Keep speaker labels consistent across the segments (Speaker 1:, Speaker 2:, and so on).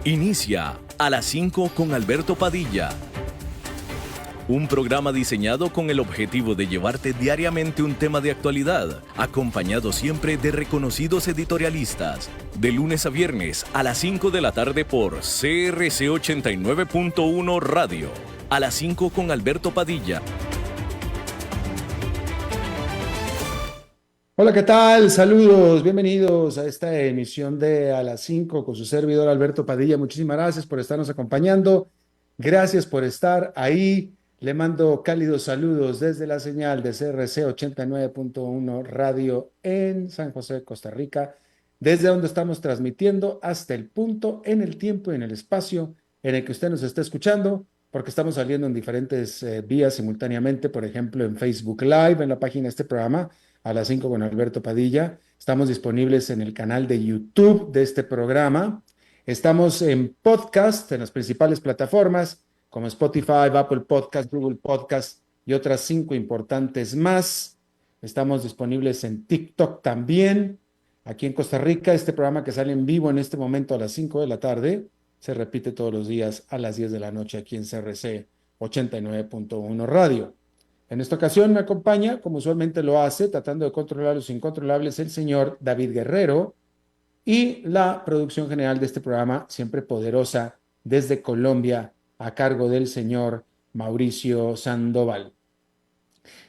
Speaker 1: Inicia a las 5 con Alberto Padilla. Un programa diseñado con el objetivo de llevarte diariamente un tema de actualidad, acompañado siempre de reconocidos editorialistas. De lunes a viernes a las 5 de la tarde por CRC 89.1 Radio. A las 5 con Alberto Padilla.
Speaker 2: Hola, ¿qué tal? Saludos, bienvenidos a esta emisión de A las 5 con su servidor Alberto Padilla. Muchísimas gracias por estarnos acompañando. Gracias por estar ahí. Le mando cálidos saludos desde la señal de CRC 89.1 Radio en San José, Costa Rica, desde donde estamos transmitiendo hasta el punto, en el tiempo y en el espacio en el que usted nos está escuchando, porque estamos saliendo en diferentes vías simultáneamente, por ejemplo, en Facebook Live, en la página de este programa, a las 5 con Alberto Padilla. Estamos disponibles en el canal de YouTube de este programa. Estamos en podcast en las principales plataformas como Spotify, Apple Podcast, Google Podcast y otras 5 importantes más. Estamos disponibles en TikTok también. Aquí en Costa Rica, este programa que sale en vivo en este momento a las 5 de la tarde, se repite todos los días a las 10 de la noche aquí en CRC 89.1 Radio. En esta ocasión me acompaña, como usualmente lo hace, tratando de controlar los incontrolables, el señor David Guerrero y la producción general de este programa, siempre poderosa, desde Colombia, a cargo del señor Mauricio Sandoval.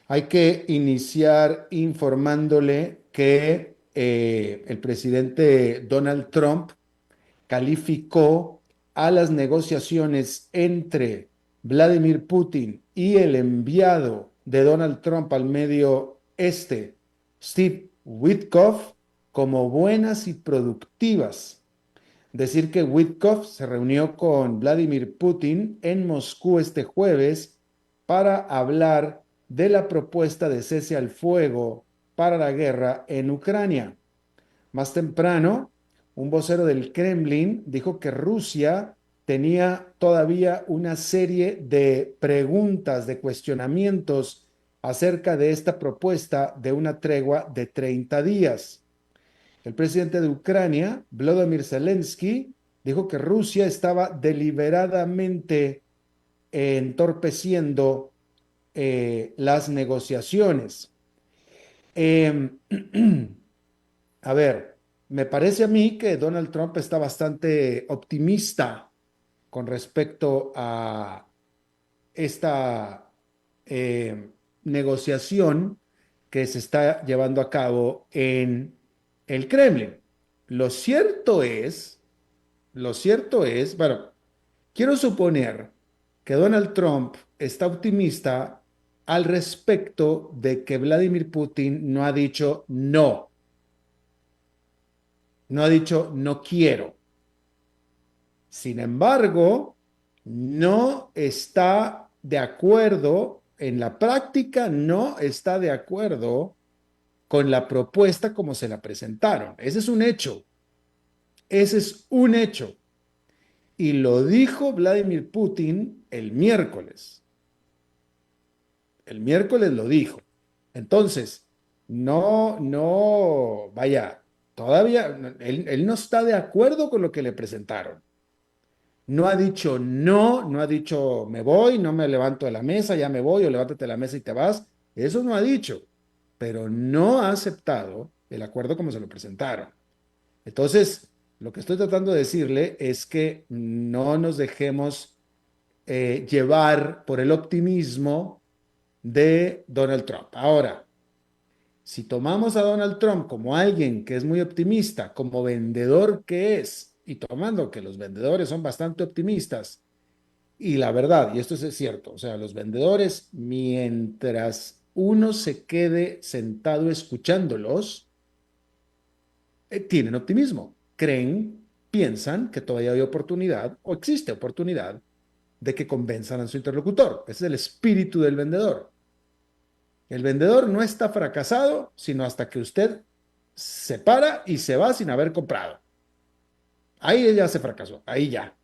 Speaker 2: Hay que iniciar informándole que el presidente Donald Trump calificó a las negociaciones entre Vladimir Putin y el enviado de Donald Trump al Medio Este, Steve Witkoff, como buenas y productivas. Decir que Witkoff se reunió con Vladimir Putin en Moscú este jueves para hablar de la propuesta de cese al fuego para la guerra en Ucrania. Más temprano, un vocero del Kremlin dijo que Rusia tenía todavía una serie de preguntas, de cuestionamientos acerca de esta propuesta de una tregua de 30 días. El presidente de Ucrania, Volodymyr Zelensky, dijo que Rusia estaba deliberadamente entorpeciendo las negociaciones. Eh, a ver, me parece a mí que Donald Trump está bastante optimista con respecto a esta negociación que se está llevando a cabo en el Kremlin. Lo cierto es, bueno, quiero suponer que Donald Trump está optimista al respecto de que Vladimir Putin no ha dicho no, no ha dicho no quiero. Sin embargo, no está de acuerdo, en la práctica no está de acuerdo con la propuesta como se la presentaron. Ese es un hecho. Ese es un hecho. Y lo dijo Vladimir Putin el miércoles. El miércoles lo dijo. Entonces, vaya, todavía, él no está de acuerdo con lo que le presentaron. No ha dicho no, no ha dicho me voy, no me levanto de la mesa, ya me voy, o levántate de la mesa y te vas. Eso no ha dicho, pero no ha aceptado el acuerdo como se lo presentaron. Entonces, lo que estoy tratando de decirle es que no nos dejemos llevar por el optimismo de Donald Trump. Ahora, si tomamos a Donald Trump como alguien que es muy optimista, como vendedor que es, y tomando que los vendedores son bastante optimistas, y la verdad, y esto es cierto, o sea, los vendedores, mientras uno se quede sentado escuchándolos, tienen optimismo, creen, piensan que todavía hay oportunidad o existe oportunidad de que convenzan a su interlocutor. Ese es el espíritu del vendedor. El vendedor no está fracasado, sino hasta que usted se para y se va sin haber comprado. Ahí ya se fracasó, ahí ya.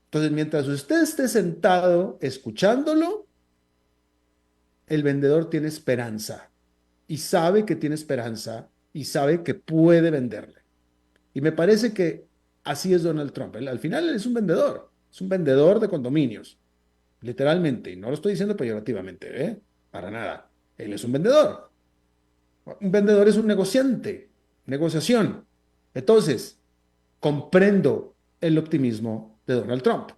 Speaker 2: Entonces, mientras usted esté sentado escuchándolo, el vendedor tiene esperanza y sabe que tiene esperanza y sabe que puede venderle. Y me parece que Así es Donald Trump. Él, al final él es un vendedor de condominios, literalmente. Y no lo estoy diciendo peyorativamente, ¿eh? Para nada. Él es un vendedor. Un vendedor es un negociante, negociación. Entonces, comprendo el optimismo de Donald Trump,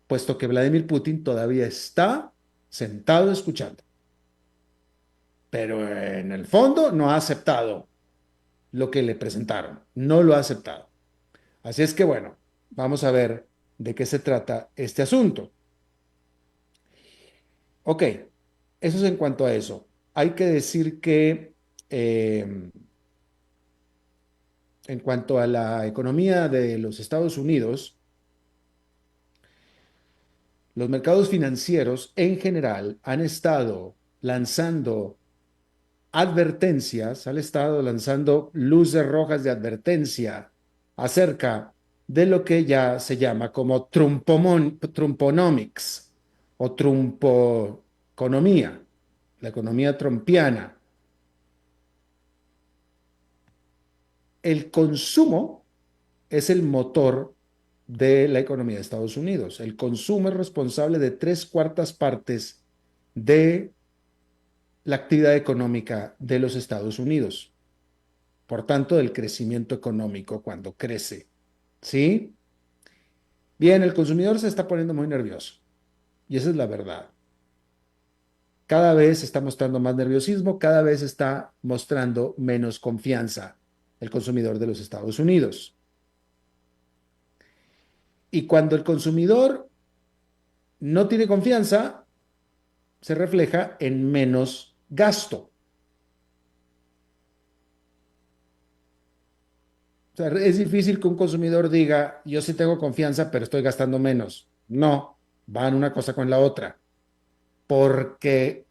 Speaker 2: puesto que Vladimir Putin todavía está sentado escuchando, pero en el fondo no ha aceptado lo que le presentaron, no lo ha aceptado. Así es que bueno, vamos a ver de qué se trata este asunto. Ok, eso es en cuanto a eso. Hay que decir que eh, en cuanto a la economía de los Estados Unidos, los mercados financieros en general han estado lanzando advertencias, han estado lanzando luces rojas de advertencia acerca de lo que ya se llama como Trumponomics o Trumpoeconomía, la economía trumpiana. El consumo es el motor de la economía de Estados Unidos. El consumo es responsable de tres cuartas partes de la actividad económica de los Estados Unidos. Por tanto, del crecimiento económico cuando crece. ¿Sí? Bien, el consumidor se está poniendo muy nervioso. Y esa es la verdad. Cada vez está mostrando más nerviosismo, cada vez está mostrando menos confianza el consumidor de los Estados Unidos. Y cuando el consumidor no tiene confianza, se refleja en menos gasto. O sea, es difícil que un consumidor diga, yo sí tengo confianza, pero estoy gastando menos. No, van una cosa con la otra. Porque,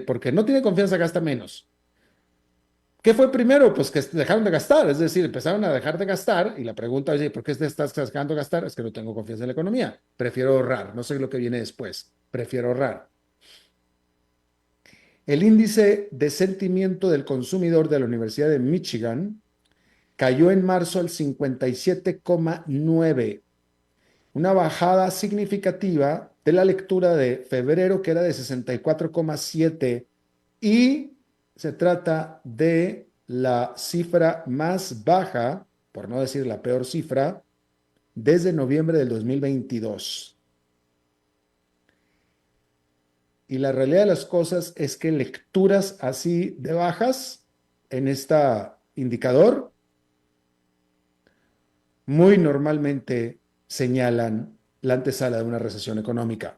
Speaker 2: porque no tiene confianza, gasta menos. ¿Qué fue primero? Pues que dejaron de gastar, es decir, empezaron a dejar de gastar y la pregunta es, ¿por qué te estás dejando de gastar? Es que no tengo confianza en la economía, prefiero ahorrar, no sé lo que viene después, prefiero ahorrar. El índice de sentimiento del consumidor de la Universidad de Michigan cayó en marzo al 57,9, una bajada significativa de la lectura de febrero que era de 64,7 y se trata de la cifra más baja, por no decir la peor cifra, desde noviembre del 2022. Y la realidad de las cosas es que lecturas así de bajas en este indicador muy normalmente señalan la antesala de una recesión económica.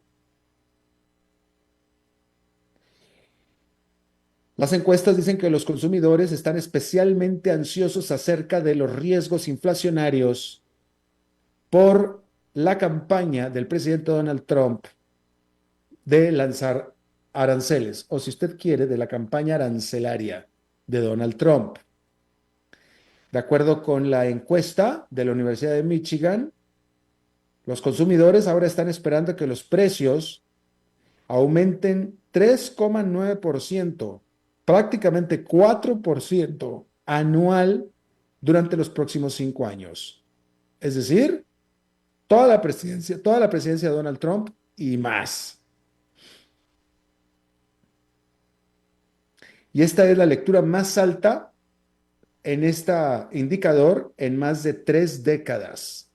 Speaker 2: Las encuestas dicen que los consumidores están especialmente ansiosos acerca de los riesgos inflacionarios por la campaña del presidente Donald Trump de lanzar aranceles, o si usted quiere, de la campaña arancelaria de Donald Trump. De acuerdo con la encuesta de la Universidad de Michigan, los consumidores ahora están esperando que los precios aumenten 3,9%, prácticamente 4% anual durante los próximos 5 años. Es decir, toda la presidencia de Donald Trump y más. Y esta es la lectura más alta en este indicador en más de 3 décadas.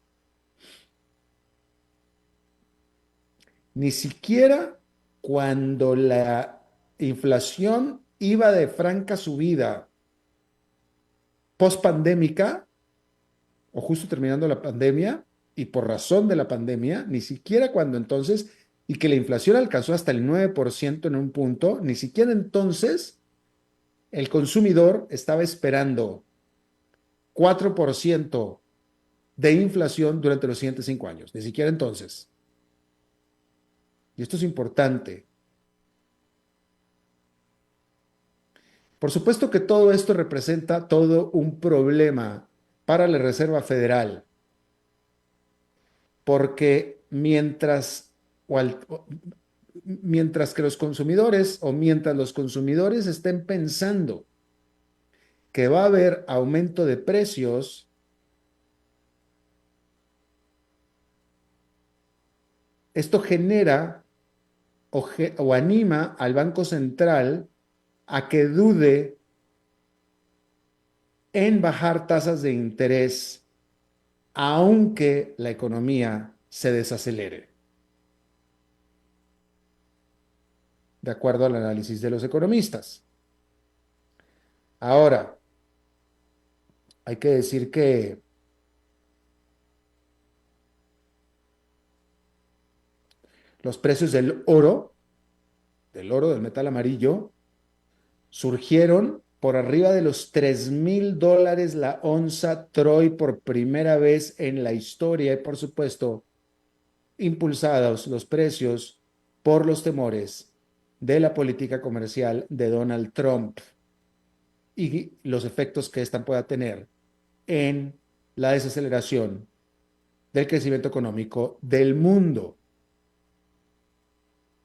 Speaker 2: Ni siquiera cuando la inflación iba de franca subida post-pandémica o justo terminando la pandemia y por razón de la pandemia, ni siquiera cuando entonces, y que la inflación alcanzó hasta el 9% en un punto, ni siquiera entonces el consumidor estaba esperando 4% de inflación durante los siguientes 5 años, ni siquiera entonces. Y esto es importante. Por supuesto que todo esto representa todo un problema para la Reserva Federal, porque mientras que los consumidores o mientras los consumidores estén pensando que va a haber aumento de precios, Esto genera o anima al Banco Central a que dude en bajar tasas de interés, aunque la economía se desacelere, de acuerdo al análisis de los economistas. Ahora, hay que decir que los precios del metal amarillo, surgieron por arriba de los $3,000 la onza Troy por primera vez en la historia y por supuesto impulsados los precios por los temores de la política comercial de Donald Trump y los efectos que ésta pueda tener en la desaceleración del crecimiento económico del mundo.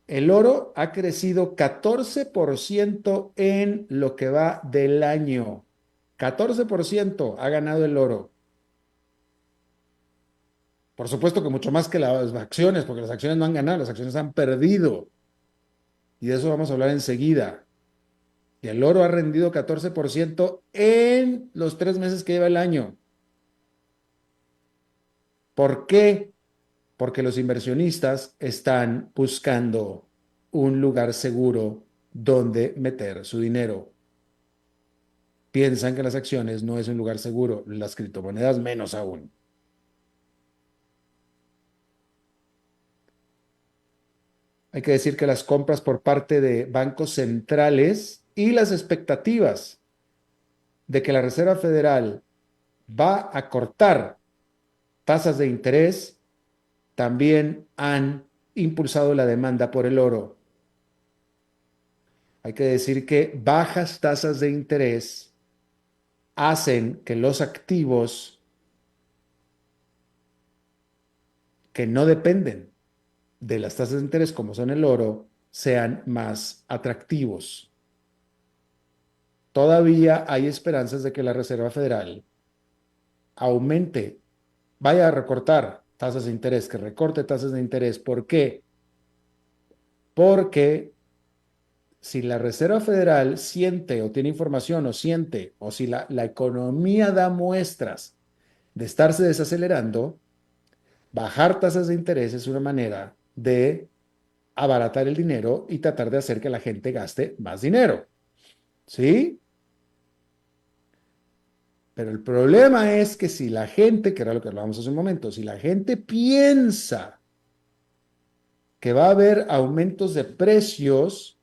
Speaker 2: El oro ha crecido 14% en lo que va del año. 14% ha ganado el oro. Por supuesto que mucho más que las acciones, porque las acciones no han ganado, las acciones han perdido. Y de eso vamos a hablar enseguida. Y el oro ha rendido 14% en los 3 meses que lleva el año. ¿Por qué? Porque los inversionistas están buscando un lugar seguro donde meter su dinero. Piensan que las acciones no es un lugar seguro, las criptomonedas menos aún. Hay que decir que las compras por parte de bancos centrales y las expectativas de que la Reserva Federal va a cortar tasas de interés también han impulsado la demanda por el oro. Hay que decir que bajas tasas de interés hacen que los activos que no dependen de las tasas de interés, como son el oro, sean más atractivos. Todavía hay esperanzas de que la Reserva Federal aumente, vaya a recortar tasas de interés, que recorte tasas de interés. ¿Por qué? Porque si la Reserva Federal siente o tiene información o siente, o si la economía da muestras de estarse desacelerando, bajar tasas de interés es una manera de abaratar el dinero y tratar de hacer que la gente gaste más dinero. ¿Sí? Pero el problema es que si la gente, que era lo que hablábamos hace un momento, si la gente piensa que va a haber aumentos de precios,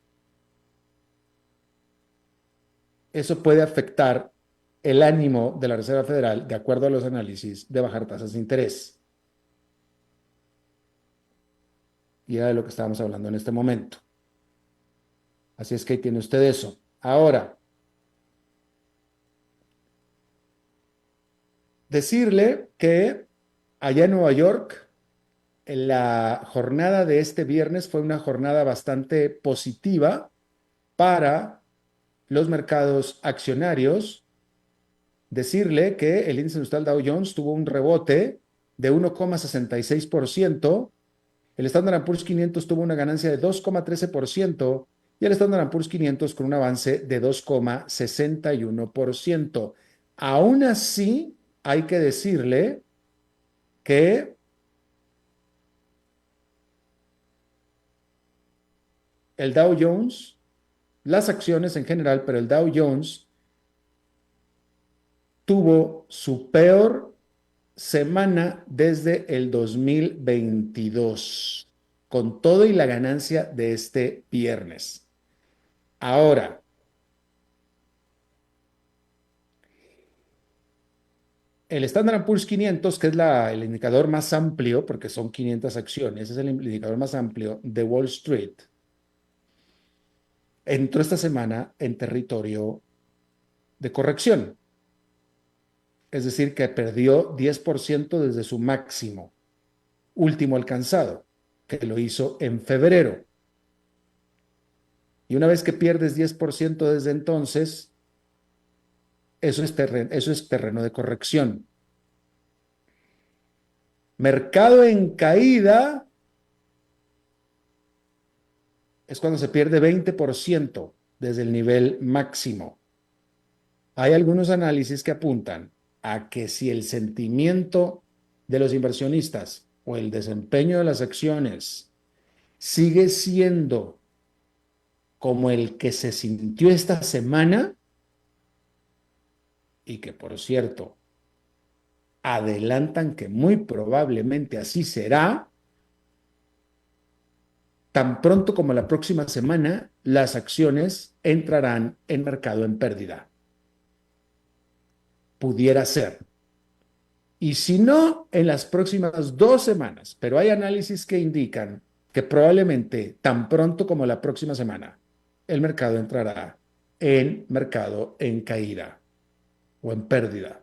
Speaker 2: eso puede afectar el ánimo de la Reserva Federal, de acuerdo a los análisis, de bajar tasas de interés. Y era de lo que estábamos hablando en este momento. Así es que ahí tiene usted eso. Ahora, decirle que allá en Nueva York, la jornada de este viernes fue una jornada bastante positiva para los mercados accionarios. Decirle que el índice industrial Dow Jones tuvo un rebote de 1,66%, el Standard & Poor's 500 tuvo una ganancia de 2,13% y el Standard & Poor's 500 con un avance de 2,61%. Aún así, hay que decirle que el Dow Jones, las acciones en general, pero el Dow Jones tuvo su peor semana desde el 2022, con todo y la ganancia de este viernes. Ahora, el Standard & Poor's 500, que es el indicador más amplio, porque son 500 acciones, es el indicador más amplio de Wall Street, entró esta semana en territorio de corrección. Es decir, que perdió 10% desde su máximo último alcanzado, que lo hizo en febrero. Y una vez que pierdes 10% desde entonces, eso es terreno de corrección. Mercado en caída es cuando se pierde 20% desde el nivel máximo. Hay algunos análisis que apuntan a que si el sentimiento de los inversionistas o el desempeño de las acciones sigue siendo como el que se sintió esta semana, y que por cierto adelantan que muy probablemente así será, tan pronto como la próxima semana, las acciones entrarán en mercado en pérdida. Pudiera ser. Y si no, en las próximas 2 semanas, pero hay análisis que indican que probablemente tan pronto como la próxima semana, el mercado entrará en mercado en caída o en pérdida.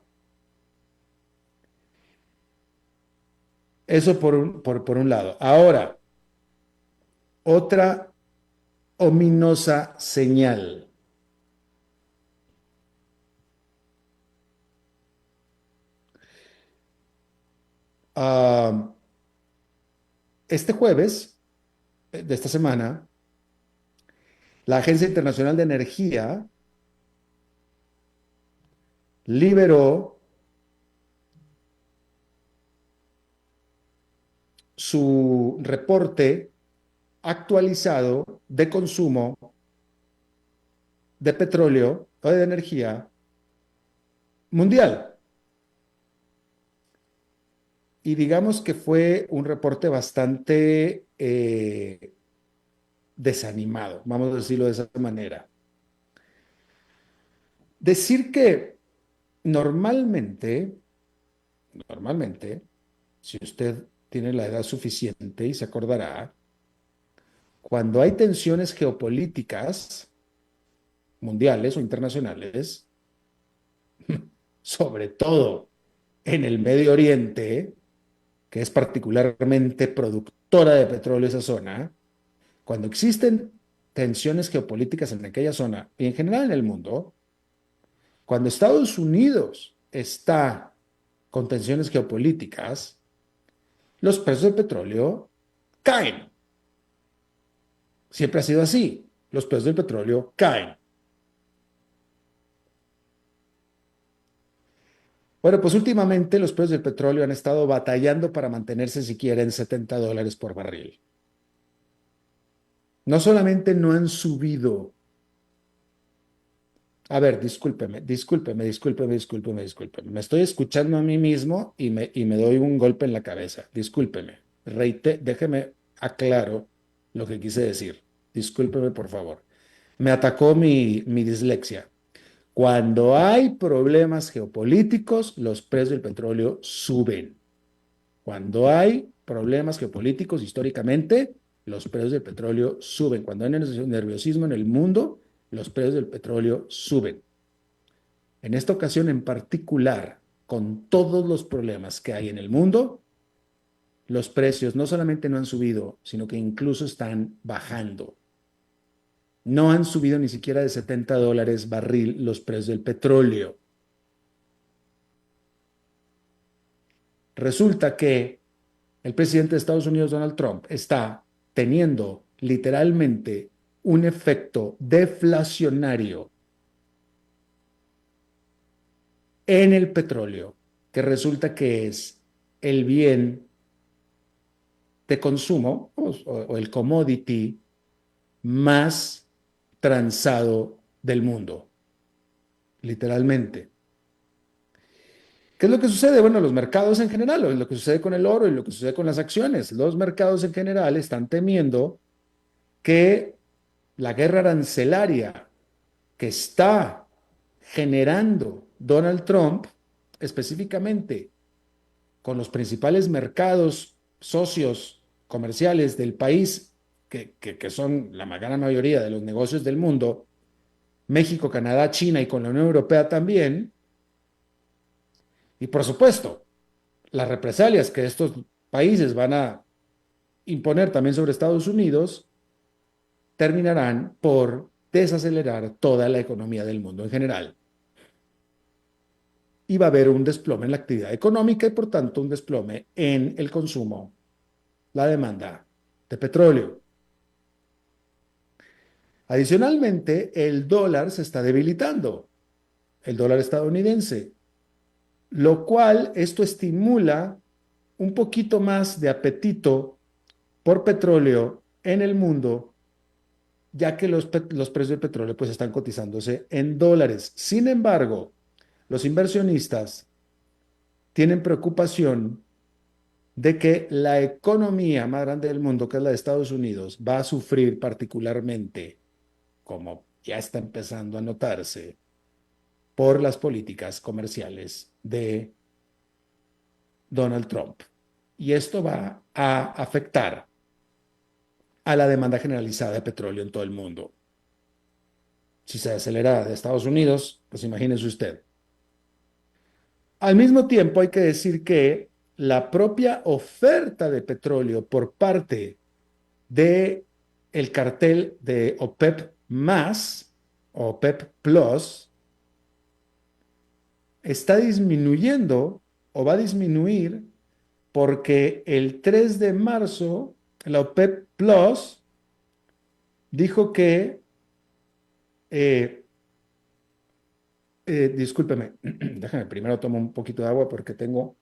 Speaker 2: Eso por un lado. Ahora, otra ominosa señal. Uh, este jueves de esta semana, la Agencia Internacional de Energía liberó su reporte actualizado de consumo de petróleo o de energía mundial. Y digamos que fue un reporte bastante desanimado, vamos a decirlo de esa manera. Decir que normalmente, si usted tiene la edad suficiente y se acordará, cuando hay tensiones geopolíticas mundiales o internacionales, sobre todo en el Medio Oriente, que es particularmente productora de petróleo esa zona, cuando existen tensiones geopolíticas en aquella zona y en general en el mundo, cuando Estados Unidos está con tensiones geopolíticas, los precios del petróleo caen. Siempre ha sido así. Los precios del petróleo caen. Bueno, pues últimamente los precios del petróleo han estado batallando para mantenerse siquiera en $70 por barril. No solamente no han subido. A ver, discúlpeme. Me estoy escuchando a mí mismo y me doy un golpe en la cabeza. Discúlpeme. Déjeme aclaro lo que quise decir. Discúlpeme, por favor. Me atacó mi dislexia. Cuando hay problemas geopolíticos, los precios del petróleo suben. Cuando hay problemas geopolíticos, históricamente, los precios del petróleo suben. Cuando hay nerviosismo en el mundo, los precios del petróleo suben. En esta ocasión en particular, con todos los problemas que hay en el mundo, los precios no solamente no han subido, sino que incluso están bajando. No han subido ni siquiera de $70 barril los precios del petróleo. Resulta que el presidente de Estados Unidos, Donald Trump, está teniendo literalmente un efecto deflacionario en el petróleo, que resulta que es el bien de consumo o el commodity más transado del mundo, literalmente. ¿Qué es lo que sucede? Bueno, los mercados en general, lo que sucede con el oro y lo que sucede con las acciones. Los mercados en general están temiendo que la guerra arancelaria que está generando Donald Trump, específicamente con los principales mercados socios comerciales del país, que son la gran mayoría de los negocios del mundo, México, Canadá, China y con la Unión Europea también, y por supuesto, las represalias que estos países van a imponer también sobre Estados Unidos, terminarán por desacelerar toda la economía del mundo en general. Y va a haber un desplome en la actividad económica y por tanto un desplome en el consumo, la demanda de petróleo. Adicionalmente, el dólar se está debilitando, el dólar estadounidense, lo cual esto estimula un poquito más de apetito por petróleo en el mundo, ya que los precios del petróleo pues están cotizándose en dólares. Sin embargo, los inversionistas tienen preocupación de que la economía más grande del mundo, que es la de Estados Unidos, va a sufrir particularmente, como ya está empezando a notarse, por las políticas comerciales de Donald Trump. Y esto va a afectar a la demanda generalizada de petróleo en todo el mundo. Si se acelera de Estados Unidos, pues imagínese usted. Al mismo tiempo, hay que decir que la propia oferta de petróleo por parte de el cartel de OPEP más, OPEP Plus, está disminuyendo o va a disminuir porque el 3 de marzo la OPEP Plus dijo que, eh, discúlpeme, déjame primero tomo un poquito de agua porque tengo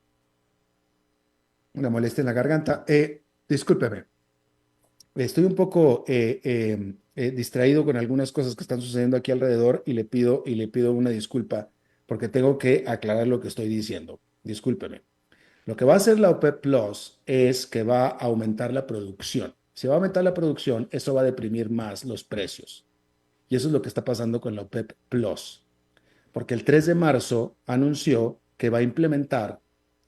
Speaker 2: una molestia en la garganta. Discúlpeme, estoy un poco distraído con algunas cosas que están sucediendo aquí alrededor y le pido una disculpa porque tengo que aclarar lo que estoy diciendo. Discúlpeme. Lo que va a hacer la OPEP Plus es que va a aumentar la producción. Si va a aumentar la producción, eso va a deprimir más los precios. Y eso es lo que está pasando con la OPEP Plus. Porque el 3 de marzo anunció que va a implementar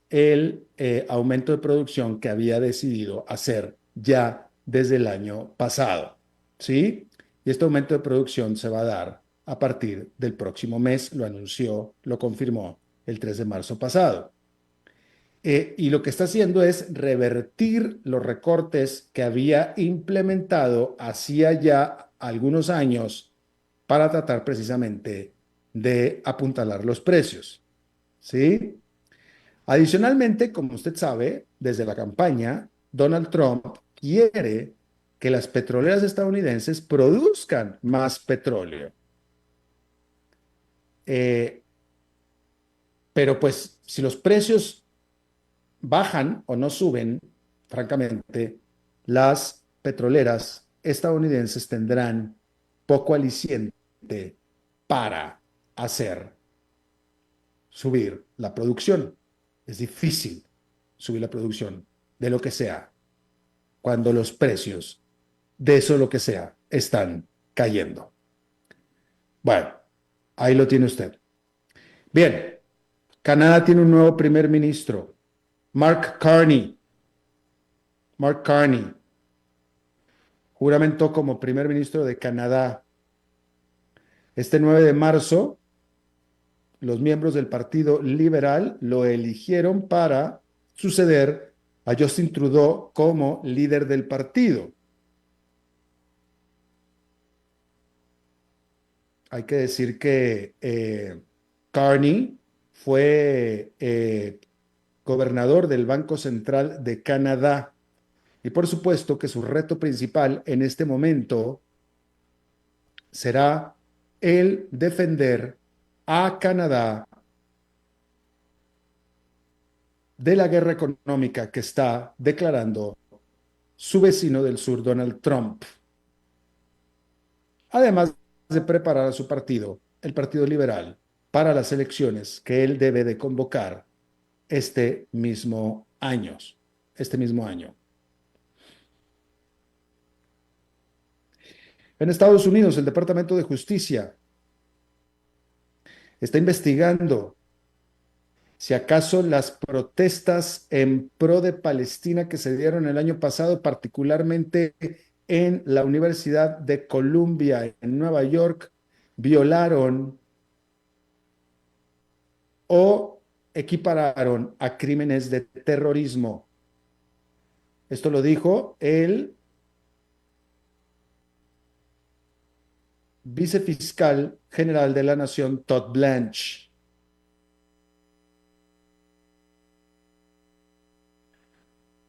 Speaker 2: el aumento de producción que había decidido hacer ya desde el año pasado. ¿Sí? Y este aumento de producción se va a dar a partir del próximo mes, lo anunció, lo confirmó el 3 de marzo pasado. Y lo que está haciendo es revertir los recortes que había implementado hacía ya algunos años para tratar precisamente de apuntalar los precios. ¿Sí? Adicionalmente, como usted sabe, desde la campaña, Donald Trump quiere que las petroleras estadounidenses produzcan más petróleo. Eh, pero pues si los precios bajan o no suben, francamente, las petroleras estadounidenses tendrán poco aliciente para hacer subir la producción. Es difícil subir la producción de lo que sea cuando los precios de eso lo que sea están cayendo. Bueno, ahí lo tiene usted. Bien, Canadá tiene un nuevo primer ministro, Mark Carney. Mark Carney juramentó como primer ministro de Canadá. Este 9 de marzo, los miembros del Partido Liberal lo eligieron para suceder a Justin Trudeau como líder del partido. Hay que decir que Carney fue gobernador del Banco Central de Canadá y por supuesto que su reto principal en este momento será el defender a Canadá de la guerra económica que está declarando su vecino del sur, Donald Trump, además de preparar a su partido, el Partido Liberal, para las elecciones que él debe de convocar este mismo año. Este mismo año. En Estados Unidos, el Departamento de Justicia está investigando si acaso las protestas en pro de Palestina que se dieron el año pasado, particularmente en la Universidad de Columbia en Nueva York, violaron o equipararon a crímenes de terrorismo. Esto lo dijo el vicefiscal general de la Nación, Todd Blanche.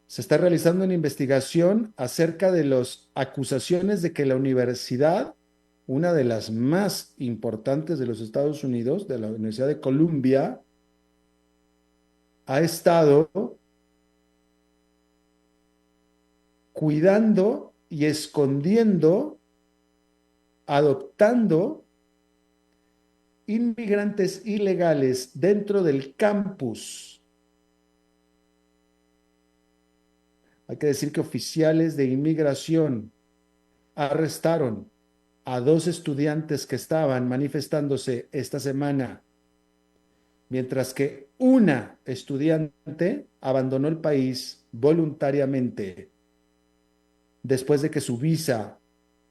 Speaker 2: Se está realizando una investigación acerca de las acusaciones de que la universidad una de las más importantes de los Estados Unidos, de la Universidad de Columbia, ha estado cuidando y escondiendo, adoptando inmigrantes ilegales dentro del campus. Hay que decir que oficiales de inmigración arrestaron a 2 estudiantes que estaban manifestándose esta semana, mientras que una estudiante abandonó el país voluntariamente después de que su visa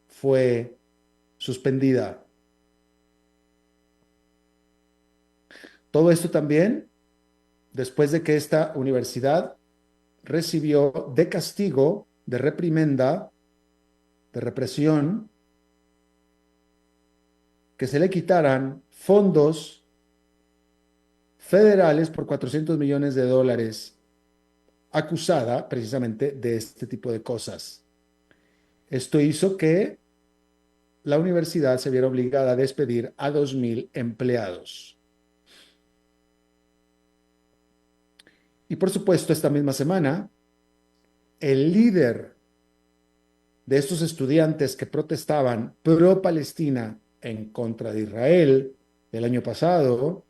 Speaker 2: fue suspendida. Todo esto también después de que esta universidad recibió de castigo, de reprimenda, de represión, que se le quitaran fondos federales por $400 millones, acusada precisamente de este tipo de cosas. Esto hizo que la universidad se viera obligada a despedir a 2,000 empleados. Y por supuesto, esta misma semana, el líder de estos estudiantes que protestaban pro-Palestina en contra de Israel el año pasado,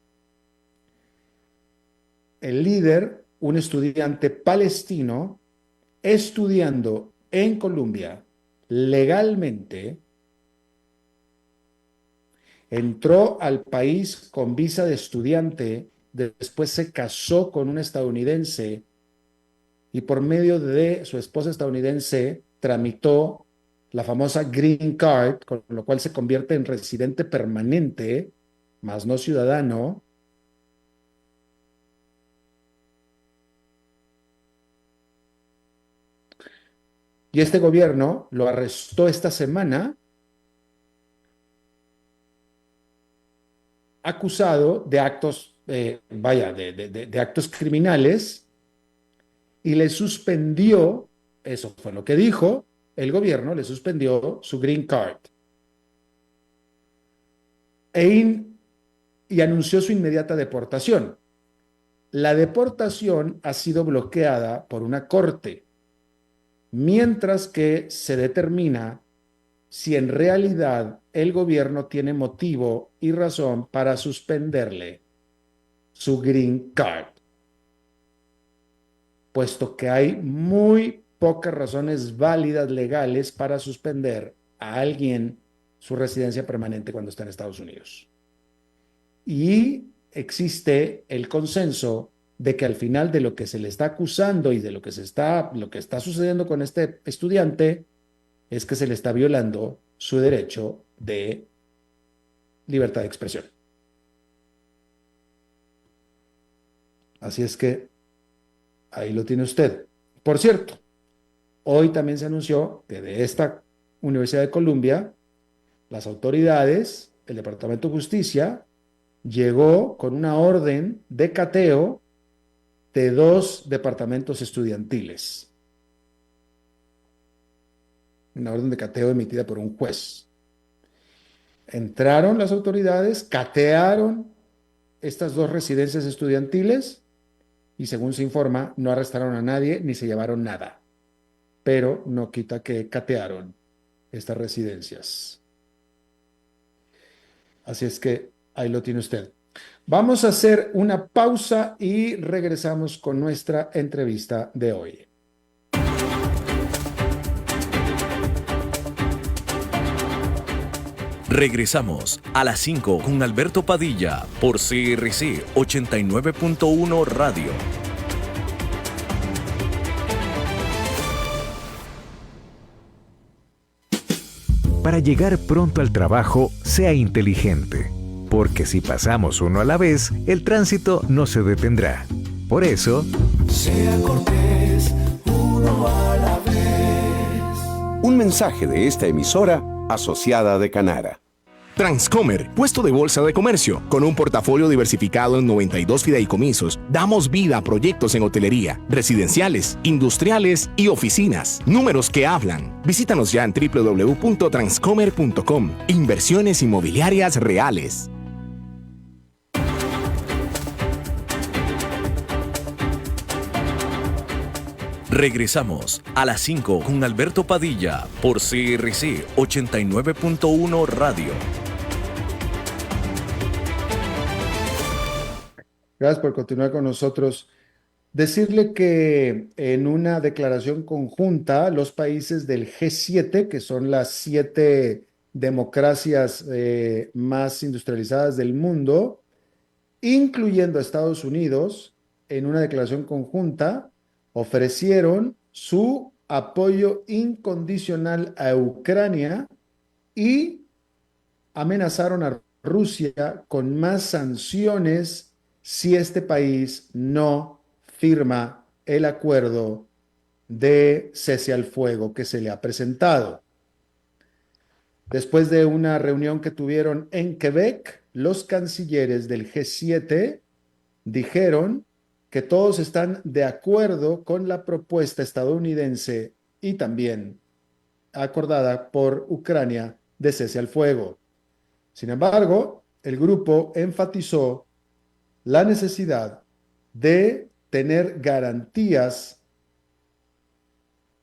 Speaker 2: el líder, un estudiante palestino, estudiando en Colombia legalmente, entró al país con visa de estudiante, después se casó con un estadounidense y por medio de su esposa estadounidense tramitó la famosa Green Card, con lo cual se convierte en residente permanente, más no ciudadano. Y este gobierno lo arrestó esta semana, acusado de actos, de actos criminales, y le suspendió, eso fue lo que dijo, el gobierno le suspendió su Green Card. Y anunció su inmediata deportación. La deportación ha sido bloqueada por una corte, mientras que se determina si en realidad el gobierno tiene motivo y razón para suspenderle su Green Card, puesto que hay muy pocas razones válidas legales para suspender a alguien su residencia permanente cuando está en Estados Unidos. Y existe el consenso de que al final de lo que se le está acusando y de lo que está sucediendo con este estudiante es que se le está violando su derecho de libertad de expresión. Así es que ahí lo tiene usted. Por cierto, hoy también se anunció que de esta Universidad de Columbia, las autoridades, el Departamento de Justicia, llegó con una orden de cateo de 2 departamentos estudiantiles. Una orden de cateo emitida por un juez. Entraron las autoridades, catearon estas 2 residencias estudiantiles y, según se informa, no arrestaron a nadie ni se llevaron nada. Pero no quita que catearon estas residencias. Así es que ahí lo tiene usted. Vamos a hacer una pausa y regresamos con nuestra entrevista de hoy.
Speaker 1: Regresamos a las 5 con Alberto Padilla por CRC 89.1 Radio.
Speaker 3: Para llegar pronto al trabajo, sea inteligente, porque si pasamos uno a la vez, el tránsito no se detendrá. Por eso,
Speaker 4: sea cortés, uno a la vez.
Speaker 5: Un mensaje de esta emisora asociada de Canara. Transcomer, puesto de bolsa de comercio. Con un portafolio diversificado en 92 fideicomisos, damos vida a proyectos en hotelería, residenciales, industriales y oficinas. Números que hablan. Visítanos ya en www.transcomer.com. Inversiones inmobiliarias reales.
Speaker 1: Regresamos a las 5 con Alberto Padilla por CRC 89.1 Radio.
Speaker 2: Gracias por continuar con nosotros. Decirle que en una declaración conjunta, los países del G7, que son las 7 democracias más industrializadas del mundo, incluyendo a Estados Unidos, en una declaración conjunta, ofrecieron su apoyo incondicional a Ucrania y amenazaron a Rusia con más sanciones si este país no firma el acuerdo de cese al fuego que se le ha presentado. Después de una reunión que tuvieron en Quebec, los cancilleres del G7 dijeron que todos están de acuerdo con la propuesta estadounidense y también acordada por Ucrania de cese al fuego. Sin embargo, el grupo enfatizó la necesidad de tener garantías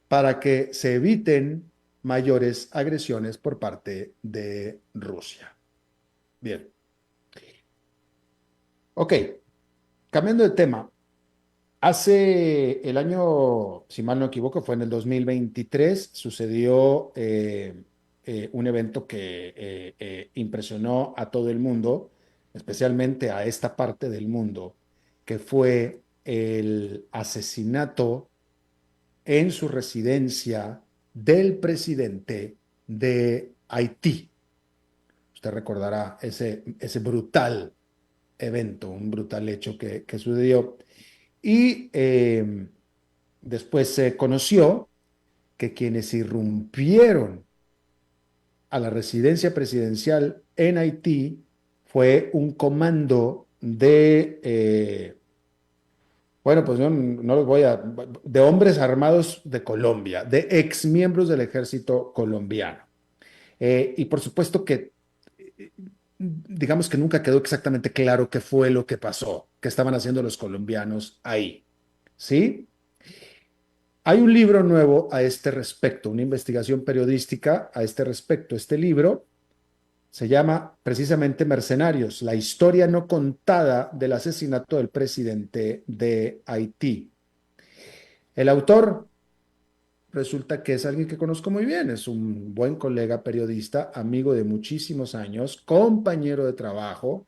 Speaker 2: para que se eviten mayores agresiones por parte de Rusia. Bien. Ok, cambiando de tema. Hace el año, si mal no equivoco, fue en el 2023, sucedió un evento que impresionó a todo el mundo, especialmente a esta parte del mundo, que fue el asesinato en su residencia del presidente de Haití. Usted recordará ese brutal evento, un brutal hecho que sucedió. Y después se conoció que quienes irrumpieron a la residencia presidencial en Haití fue un comando de, bueno, pues no los voy a, de hombres armados de Colombia, de exmiembros del ejército colombiano. Y por supuesto que, digamos que nunca quedó exactamente claro qué fue lo que pasó, qué estaban haciendo los colombianos ahí, ¿sí? Hay un libro nuevo a este respecto, una investigación periodística a este respecto. Este libro se llama precisamente Mercenarios, la historia no contada del asesinato del presidente de Haití. El autor resulta que es alguien que conozco muy bien, es un buen colega periodista, amigo de muchísimos años, compañero de trabajo.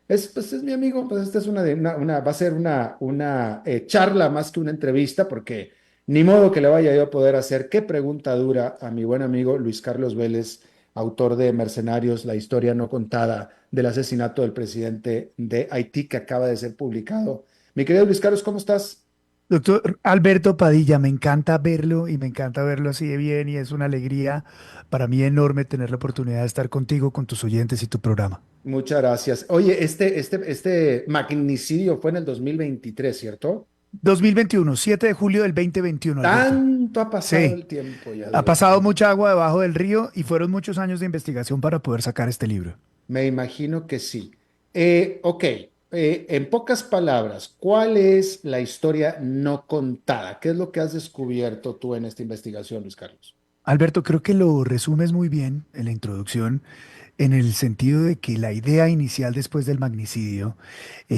Speaker 2: Pues es mi amigo, pues esta es va a ser una charla más que una entrevista, porque ni modo que le vaya yo a poder hacer qué pregunta dura a mi buen amigo Luis Carlos Vélez, autor de Mercenarios, la historia no contada del asesinato del presidente de Haití, que acaba de ser publicado. Mi querido Luis Carlos, ¿cómo estás?
Speaker 6: Doctor Alberto Padilla, me encanta verlo y me encanta verlo así de bien y es una alegría para mí enorme tener la oportunidad de estar contigo, con tus oyentes y tu programa.
Speaker 2: Muchas gracias. Oye, este magnicidio fue en el 2023, ¿cierto?
Speaker 6: 2021, 7 de julio del 2021, Alberto.
Speaker 2: Tanto ha pasado
Speaker 6: Sí,
Speaker 2: el tiempo ya.
Speaker 6: ha pasado mucha agua debajo del río y fueron muchos años de investigación para poder sacar este libro.
Speaker 2: Me imagino que sí. Ok, en pocas palabras, ¿cuál es la historia no contada? ¿Qué es lo que has descubierto tú en esta investigación, Luis Carlos?
Speaker 6: Alberto, creo que lo resumes muy bien en la introducción, en el sentido de que la idea inicial después del magnicidio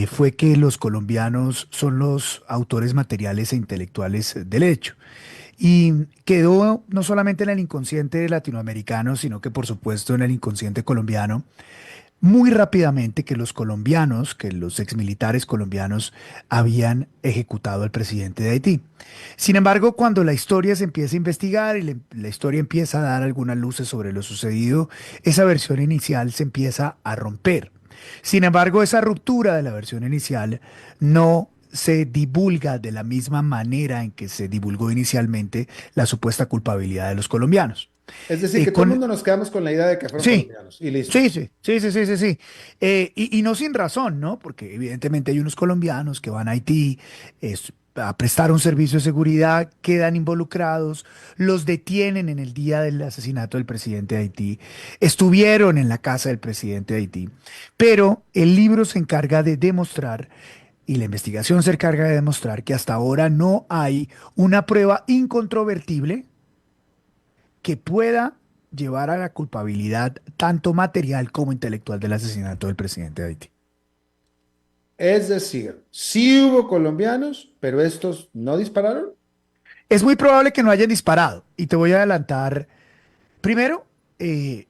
Speaker 6: fue que los colombianos son los autores materiales e intelectuales del hecho. Y quedó no solamente en el inconsciente latinoamericano, sino que por supuesto en el inconsciente colombiano, muy rápidamente que los colombianos, que los exmilitares colombianos habían ejecutado al presidente de Haití. Sin embargo, cuando la historia se empieza a investigar y la historia empieza a dar algunas luces sobre lo sucedido, esa versión inicial se empieza a romper. Sin embargo, esa ruptura de la versión inicial no se divulga de la misma manera en que se divulgó inicialmente la supuesta culpabilidad de los colombianos.
Speaker 2: Es decir, que todo el mundo nos quedamos con la idea de que fueron
Speaker 6: Sí,
Speaker 2: colombianos y listo.
Speaker 6: sí. Y no sin razón, ¿no? Porque evidentemente hay unos colombianos que van a Haití a prestar un servicio de seguridad, quedan involucrados, los detienen en el día del asesinato del presidente de Haití, estuvieron en la casa del presidente de Haití. Pero el libro se encarga de demostrar, y la investigación se encarga de demostrar, que hasta ahora no hay una prueba incontrovertible que pueda llevar a la culpabilidad tanto material como intelectual del asesinato del presidente de Haití.
Speaker 2: Es decir, sí hubo colombianos, pero estos no dispararon.
Speaker 6: Es muy probable que no hayan disparado. Y te voy a adelantar. Primero, eh,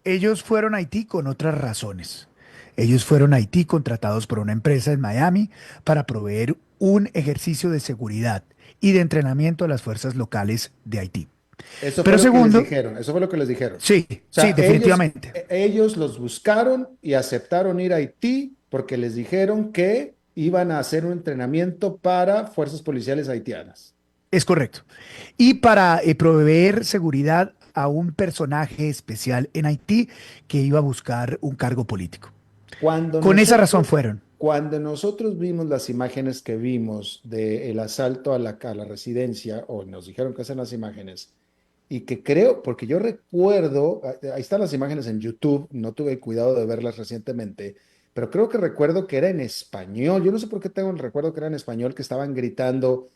Speaker 6: ellos fueron a Haití con otras razones. Ellos fueron a Haití contratados por una empresa en Miami para proveer un ejercicio de seguridad y de entrenamiento a las fuerzas locales de Haití.
Speaker 2: Eso fue
Speaker 6: Pero
Speaker 2: lo que les
Speaker 6: segundo,
Speaker 2: dijeron, eso fue lo que les dijeron.
Speaker 6: sí,
Speaker 2: O sea,
Speaker 6: sí, definitivamente.
Speaker 2: ellos los buscaron y aceptaron ir a Haití porque les dijeron que iban a hacer un entrenamiento para fuerzas policiales haitianas.
Speaker 6: Es correcto. Y para proveer seguridad a un personaje especial en Haití que iba a buscar un cargo político.
Speaker 2: Cuando
Speaker 6: Con esa razón
Speaker 2: nosotros,
Speaker 6: fueron.
Speaker 2: cuando nosotros vimos las imágenes que vimos del asalto a la residencia, o nos dijeron que hacen las imágenes, y que creo, porque yo recuerdo, ahí están las imágenes en YouTube, no tuve el cuidado de verlas recientemente, pero creo que recuerdo que era en español. Yo no sé por qué tengo el recuerdo que era en español, que estaban gritando,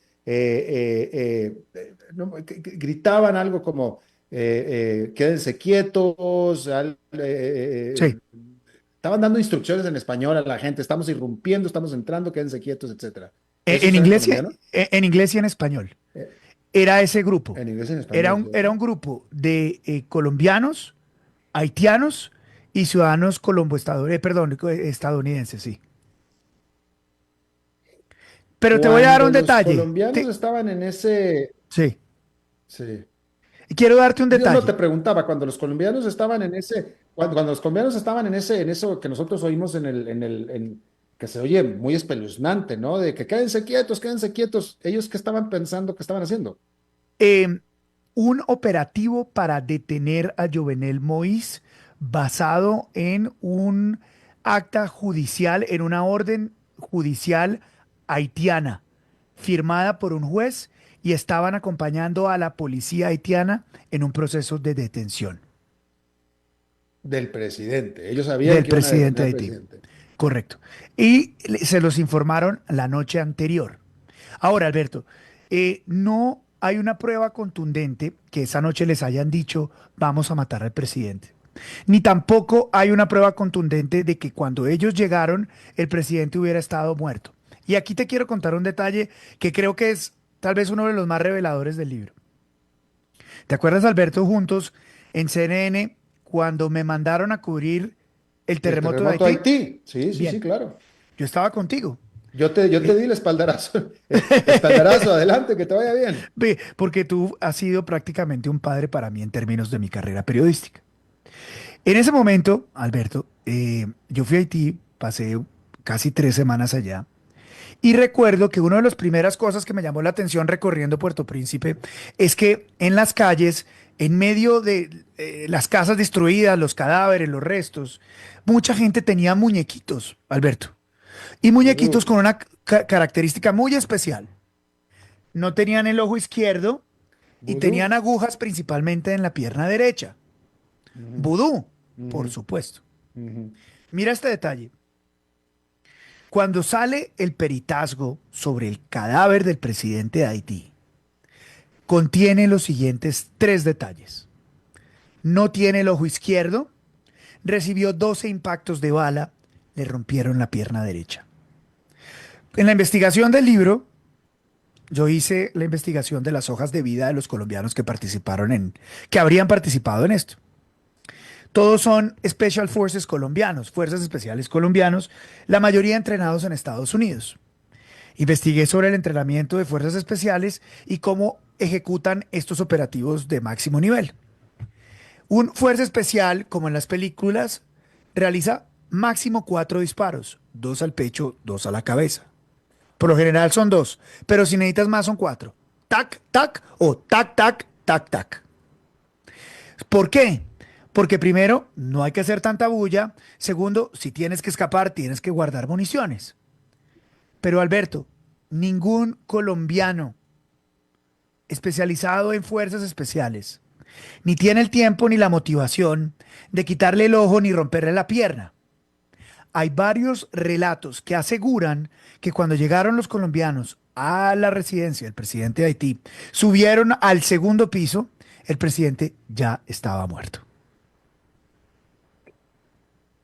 Speaker 2: gritaban algo como, quédense quietos,
Speaker 6: Sí.
Speaker 2: estaban dando instrucciones en español a la gente, estamos irrumpiendo, estamos entrando, quédense quietos, etcétera.
Speaker 6: En
Speaker 2: ¿Esos eran
Speaker 6: inglés,
Speaker 2: colombianos?
Speaker 6: en inglés y en español.
Speaker 2: Eh,
Speaker 6: Era ese grupo.
Speaker 2: en inglés y en español, sí.
Speaker 6: Era un grupo de colombianos, haitianos y ciudadanos estadounidenses, sí. Pero te voy a dar
Speaker 2: Cuando
Speaker 6: un
Speaker 2: los
Speaker 6: detalle.
Speaker 2: colombianos estaban en ese,
Speaker 6: Sí.
Speaker 2: sí.
Speaker 6: Y quiero darte un
Speaker 2: Yo no te
Speaker 6: detalle.
Speaker 2: preguntaba, cuando los colombianos estaban en ese, cuando los colombianos estaban en eso que nosotros oímos que se oye muy espeluznante, ¿no? De que quédense quietos. ¿Ellos qué estaban pensando, qué estaban haciendo?
Speaker 6: Eh, un operativo para detener a Jovenel Moïse basado en un acta judicial, en una orden judicial haitiana, firmada por un juez y estaban acompañando a la policía haitiana en un proceso de detención
Speaker 2: Del presidente. Ellos sabían
Speaker 6: del
Speaker 2: que iban a detener
Speaker 6: presidente de
Speaker 2: al
Speaker 6: Haití.
Speaker 2: presidente.
Speaker 6: Correcto. Y se los informaron la noche anterior. Ahora, Alberto, no hay una prueba contundente que esa noche les hayan dicho vamos a matar al presidente. Ni tampoco hay una prueba contundente de que cuando ellos llegaron el presidente hubiera estado muerto. Y aquí te quiero contar un detalle que creo que es tal vez uno de los más reveladores del libro. ¿Te acuerdas, Alberto, juntos en CNN cuando me mandaron a cubrir el
Speaker 2: El
Speaker 6: terremoto de
Speaker 2: terremoto de
Speaker 6: Haití?
Speaker 2: Haití. Sí, sí, sí,
Speaker 6: Bien,
Speaker 2: claro.
Speaker 6: yo estaba contigo.
Speaker 2: Yo te di el espaldarazo. Espaldarazo, adelante, que te vaya bien.
Speaker 6: Ve, porque tú has sido prácticamente un padre para mí en términos de mi carrera periodística. En ese momento, Alberto, yo fui a Haití, pasé casi 3 semanas allá, y recuerdo que una de las primeras cosas que me llamó la atención recorriendo Puerto Príncipe es que en las calles, en medio de las casas destruidas, los cadáveres, los restos, mucha gente tenía muñequitos, Alberto, y muñequitos
Speaker 2: Vudú,
Speaker 6: con una característica muy especial. No tenían el ojo izquierdo y tenían
Speaker 2: vudú.
Speaker 6: agujas principalmente en la pierna derecha.
Speaker 2: Ujú,
Speaker 6: Vudú, por
Speaker 2: ujú,
Speaker 6: supuesto.
Speaker 2: ujú.
Speaker 6: Mira este detalle. Cuando sale el peritazgo sobre el cadáver del presidente de Haití, contiene los siguientes 3 detalles. No tiene el ojo izquierdo, recibió 12 impactos de bala, le rompieron la pierna derecha. En la investigación del libro, yo hice la investigación de las hojas de vida de los colombianos que habrían participado en esto. Todos son Special Forces colombianos, fuerzas especiales colombianos, la mayoría entrenados en Estados Unidos. Investigué sobre el entrenamiento de fuerzas especiales y cómo ejecutan estos operativos de máximo nivel. Un fuerza especial, como en las películas, realiza máximo 4 disparos, 2 al pecho, 2 a la cabeza. Por lo general son 2, pero si necesitas más son 4. Tac, tac o tac, tac, tac, tac. ¿Por qué? Porque primero, no hay que hacer tanta bulla. Segundo, si tienes que escapar, tienes que guardar municiones. Pero Alberto, ningún colombiano especializado en fuerzas especiales ni tiene el tiempo ni la motivación de quitarle el ojo ni romperle la pierna. Hay varios relatos que aseguran que cuando llegaron los colombianos a la residencia del presidente de Haití, subieron al segundo piso, el presidente ya estaba muerto.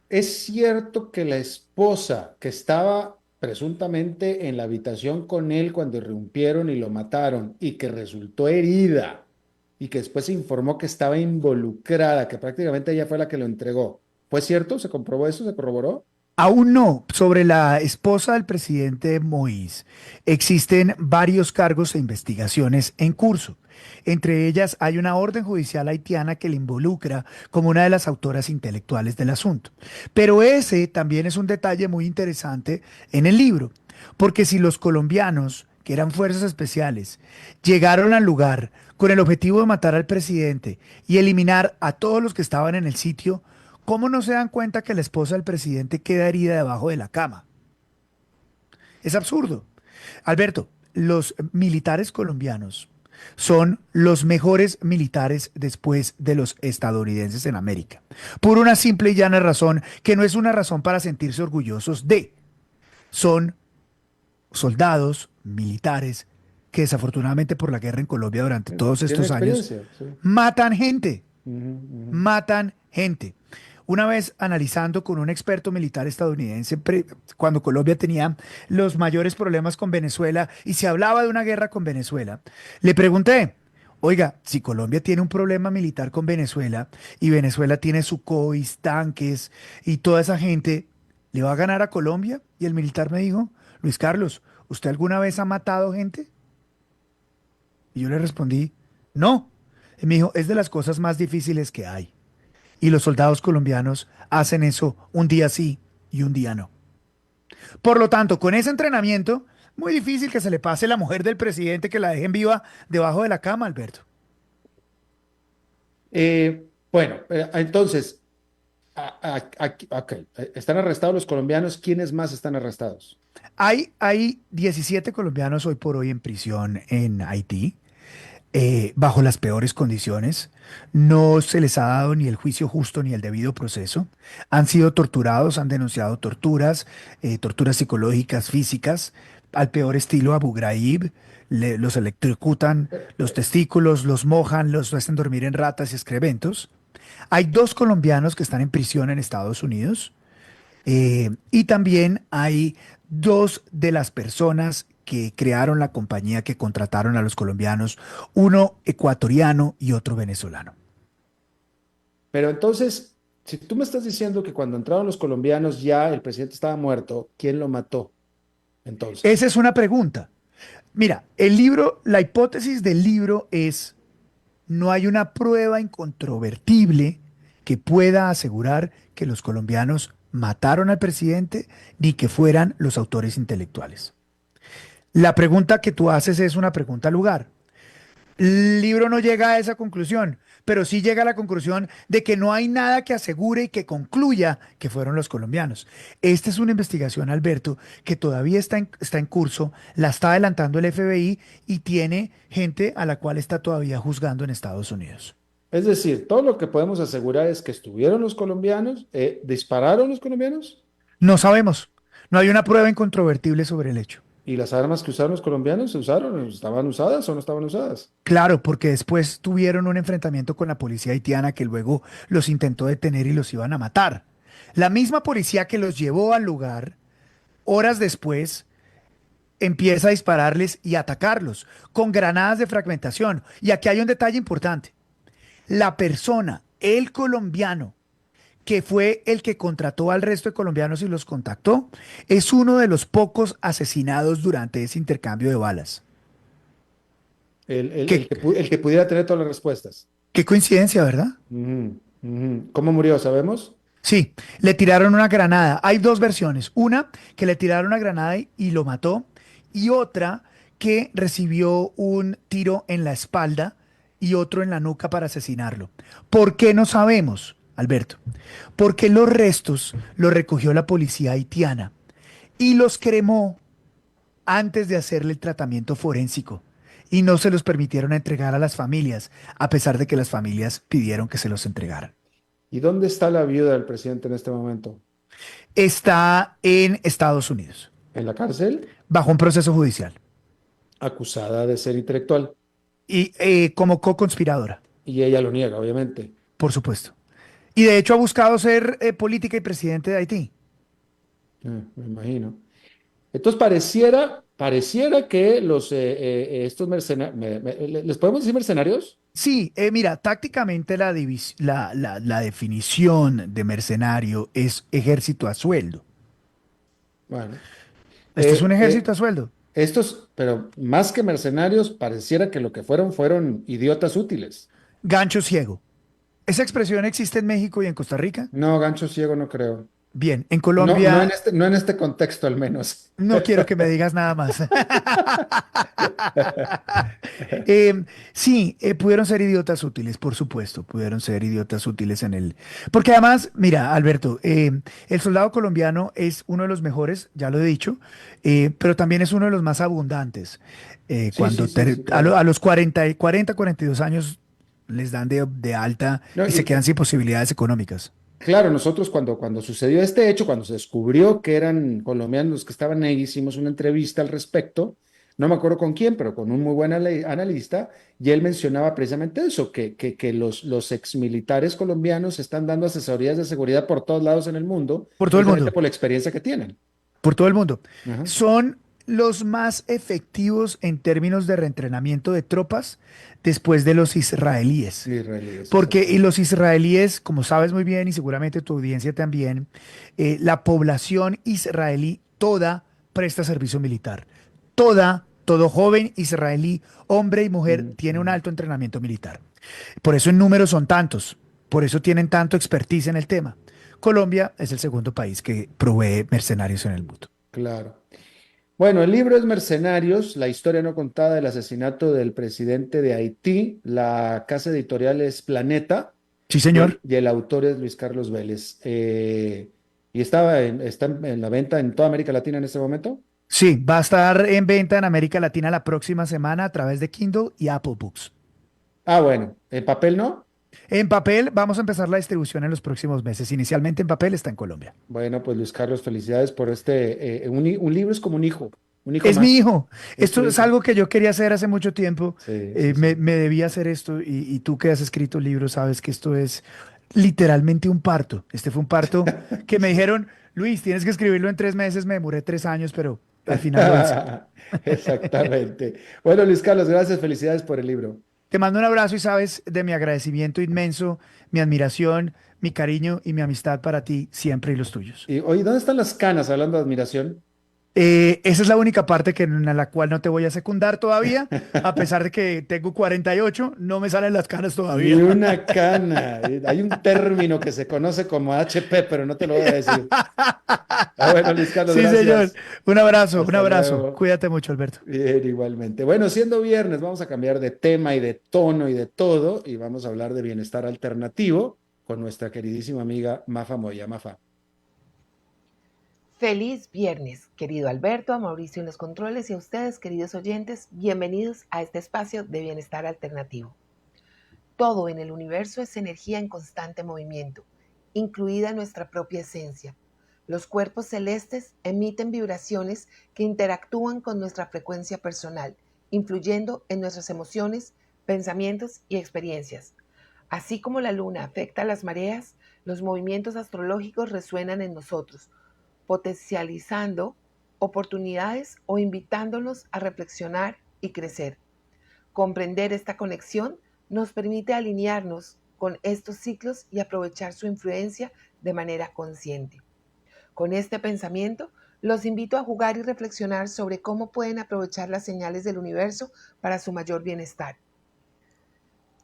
Speaker 2: ¿Es cierto que la esposa que estaba presuntamente en la habitación con él cuando irrumpieron y lo mataron y que resultó herida y que después se informó que estaba involucrada, que prácticamente ella fue la que lo entregó? ¿Fue cierto? ¿Se comprobó eso? ¿Se corroboró?
Speaker 6: Aún no, sobre la esposa del presidente Moïse, existen varios cargos e investigaciones en curso. Entre ellas hay una orden judicial haitiana que le involucra como una de las autoras intelectuales del asunto. Pero ese también es un detalle muy interesante en el libro, porque si los colombianos, que eran fuerzas especiales, llegaron al lugar con el objetivo de matar al presidente y eliminar a todos los que estaban en el sitio, ¿cómo no se dan cuenta que la esposa del presidente queda herida debajo de la cama? Es absurdo. Alberto, los militares colombianos son los mejores militares después de los estadounidenses en América. Por una simple y llana razón, que no es una razón para sentirse orgullosos de. Son soldados militares que desafortunadamente por la guerra en Colombia durante todos
Speaker 2: ¿Tiene
Speaker 6: estos años
Speaker 2: experiencia? Sí.
Speaker 6: matan gente.
Speaker 2: Ujú, ujú.
Speaker 6: Matan gente. Una vez analizando con un experto militar estadounidense, cuando Colombia tenía los mayores problemas con Venezuela y se hablaba de una guerra con Venezuela, le pregunté, oiga, si Colombia tiene un problema militar con Venezuela y Venezuela tiene Sucois, tanques y toda esa gente, ¿le va a ganar a Colombia? Y el militar me dijo, Luis Carlos, ¿usted alguna vez ha matado gente? Y yo le respondí, no. Y me dijo, es de las cosas más difíciles que hay. Y los soldados colombianos hacen eso un día sí y un día no. Por lo tanto, con ese entrenamiento, muy difícil que se le pase la mujer del presidente que la dejen viva debajo de la cama, Alberto.
Speaker 2: Bueno, entonces, ok, están arrestados los colombianos. ¿Quiénes más están arrestados?
Speaker 6: Hay 17 colombianos hoy por hoy en prisión en Haití. Bajo las peores condiciones. No se les ha dado ni el juicio justo ni el debido proceso. Han sido torturados, han denunciado torturas, torturas psicológicas, físicas, al peor estilo Abu Ghraib. Los electrocutan, los testículos, los mojan, los hacen dormir en ratas y excrementos. Hay 2 colombianos que están en prisión en Estados Unidos. Y también hay 2 de las personas que crearon la compañía que contrataron a los colombianos, uno ecuatoriano y otro venezolano.
Speaker 2: Pero entonces, si tú me estás diciendo que cuando entraron los colombianos ya el presidente estaba muerto, ¿quién lo mató? Entonces,
Speaker 6: Esa es una pregunta. Mira, el libro, la hipótesis del libro es, no hay una prueba incontrovertible que pueda asegurar que los colombianos mataron al presidente ni que fueran los autores intelectuales. La pregunta que tú haces es una pregunta al lugar. El libro no llega a esa conclusión, pero sí llega a la conclusión de que no hay nada que asegure y que concluya que fueron los colombianos. Esta es una investigación, Alberto, que todavía está en curso, la está adelantando el FBI y tiene gente a la cual está todavía juzgando en Estados Unidos.
Speaker 2: es decir, todo lo que podemos asegurar es que estuvieron los colombianos, dispararon los colombianos
Speaker 6: No sabemos, no hay una prueba incontrovertible sobre el hecho.
Speaker 2: y las armas que usaron los colombianos se usaron, ¿estaban usadas o no estaban usadas?
Speaker 6: Claro, porque después tuvieron un enfrentamiento con la policía haitiana que luego los intentó detener y los iban a matar. La misma policía que los llevó al lugar, horas después, empieza a dispararles y atacarlos con granadas de fragmentación. Y aquí hay un detalle importante. La persona, el colombiano, que fue el que contrató al resto de colombianos y los contactó, es uno de los pocos asesinados durante ese intercambio de balas. ¿Qué,
Speaker 2: El que pudiera tener todas las respuestas.
Speaker 6: qué coincidencia, ¿verdad?
Speaker 2: Ujú, ujú. ¿Cómo murió? ¿Sabemos?
Speaker 6: Sí, le tiraron una granada. Hay 2 versiones. Una, que le tiraron una granada y lo mató. Y otra, que recibió un tiro en la espalda y otro en la nuca para asesinarlo. ¿Por qué no sabemos, Alberto? Porque los restos los recogió la policía haitiana y los cremó antes de hacerle el tratamiento forénsico y no se los permitieron entregar a las familias, a pesar de que las familias pidieron que se los entregaran.
Speaker 2: ¿Y dónde está la viuda del presidente en este momento?
Speaker 6: Está en Estados Unidos,
Speaker 2: ¿En la cárcel?
Speaker 6: bajo un proceso judicial
Speaker 2: Acusada de ser intelectual.
Speaker 6: y como co-conspiradora,
Speaker 2: Y ella lo niega, obviamente.
Speaker 6: por supuesto. Y de hecho ha buscado ser política y presidente de Haití.
Speaker 2: Me imagino. Entonces pareciera que estos mercenarios, ¿les podemos decir mercenarios?
Speaker 6: Sí, mira, tácticamente la definición de mercenario es ejército a sueldo.
Speaker 2: Bueno,
Speaker 6: Esto es un
Speaker 2: eh,
Speaker 6: ejército
Speaker 2: eh,
Speaker 6: a sueldo.
Speaker 2: pero más que mercenarios, pareciera que lo que fueron idiotas útiles.
Speaker 6: Gancho ciego. ¿Esa expresión existe en México y en Costa Rica?
Speaker 2: No, gancho ciego no creo.
Speaker 6: Bien, en
Speaker 2: No, no en
Speaker 6: Colombia
Speaker 2: este, no en este contexto al menos.
Speaker 6: no quiero que me digas nada más. Sí, pudieron ser idiotas útiles, por supuesto, pudieron ser idiotas útiles en el... Porque además, mira, Alberto, el soldado colombiano es uno de los mejores, ya lo he dicho, pero también es uno de los más abundantes.
Speaker 2: Sí, sí, sí, sí, claro.
Speaker 6: A los 42 años les dan de alta
Speaker 2: No,
Speaker 6: y se quedan sin posibilidades económicas.
Speaker 2: claro, nosotros cuando sucedió este hecho, cuando se descubrió que eran colombianos los que estaban ahí, hicimos una entrevista al respecto, no me acuerdo con quién, pero con un muy buen analista, y él mencionaba precisamente eso, que los exmilitares colombianos están dando asesorías de seguridad por todos lados en el mundo,
Speaker 6: Por todo el
Speaker 2: precisamente
Speaker 6: mundo.
Speaker 2: por la experiencia que tienen.
Speaker 6: Por todo el mundo.
Speaker 2: Ajá.
Speaker 6: Son los más efectivos en términos de reentrenamiento de tropas después de los israelíes.
Speaker 2: Israelíes,
Speaker 6: Porque y
Speaker 2: exactamente.
Speaker 6: los israelíes, como sabes muy bien y seguramente tu audiencia también, la población israelí toda presta servicio militar. Todo joven israelí, hombre y mujer, tiene un alto entrenamiento militar. Por eso en números son tantos, por eso tienen tanto expertise en el tema. Colombia es el segundo país que provee mercenarios en el mundo.
Speaker 2: Claro. Bueno, el libro es Mercenarios, la historia no contada del asesinato del presidente de Haití. La casa editorial es Planeta
Speaker 6: Sí,
Speaker 2: y el,
Speaker 6: señor.
Speaker 2: y el autor es Luis Carlos Vélez. Y está en la venta en toda América Latina en este momento.
Speaker 6: Sí, va a estar en venta en América Latina la próxima semana a través de Kindle y Apple Books.
Speaker 2: Ah, bueno, en papel no.
Speaker 6: En papel vamos a empezar la distribución en los próximos meses. Inicialmente en papel está en Colombia.
Speaker 2: Bueno, pues Luis Carlos, felicidades por un libro es como un hijo
Speaker 6: Es mi
Speaker 2: más.
Speaker 6: hijo.
Speaker 2: Es tu
Speaker 6: Esto es
Speaker 2: hijo.
Speaker 6: algo que yo quería hacer hace mucho tiempo.
Speaker 2: Sí, sí, sí.
Speaker 6: Me debía hacer esto y tú que has escrito libros sabes que esto es literalmente un parto. Este fue un parto que me dijeron, Luis, tienes que escribirlo en 3 meses. Me demoré 3 años, pero al final lo hice.
Speaker 2: Exactamente. Bueno, Luis Carlos, gracias, felicidades por el libro.
Speaker 6: Te mando un abrazo y sabes de mi agradecimiento inmenso, mi admiración, mi cariño y mi amistad para ti siempre y los tuyos.
Speaker 2: Y oye, ¿dónde están las canas hablando de admiración?
Speaker 6: Esa es la única parte en la cual no te voy a secundar todavía, a pesar de que tengo 48, no me salen las caras
Speaker 2: Ni
Speaker 6: todavía.
Speaker 2: una cana. Hay un término que se conoce como HP, pero no te lo voy a decir. Ah, bueno, Luis Carlos,
Speaker 6: Sí, señor.
Speaker 2: gracias.
Speaker 6: Un abrazo, un
Speaker 2: Hasta
Speaker 6: abrazo.
Speaker 2: luego.
Speaker 6: Cuídate mucho, Alberto.
Speaker 2: Bien, igualmente. Bueno, siendo viernes, vamos a cambiar de tema y de tono y de todo, y vamos a hablar de bienestar alternativo con nuestra queridísima amiga Mafa Moya. Mafa.
Speaker 7: Feliz viernes, querido Alberto, a Mauricio en los controles y a ustedes, queridos oyentes, bienvenidos a este espacio de bienestar alternativo. Todo en el universo es energía en constante movimiento, incluida nuestra propia esencia. Los cuerpos celestes emiten vibraciones que interactúan con nuestra frecuencia personal, influyendo en nuestras emociones, pensamientos y experiencias. Así como la luna afecta a las mareas, los movimientos astrológicos resuenan en nosotros, potencializando oportunidades o invitándonos a reflexionar y crecer. Comprender esta conexión nos permite alinearnos con estos ciclos y aprovechar su influencia de manera consciente. Con este pensamiento, los invito a jugar y reflexionar sobre cómo pueden aprovechar las señales del universo para su mayor bienestar.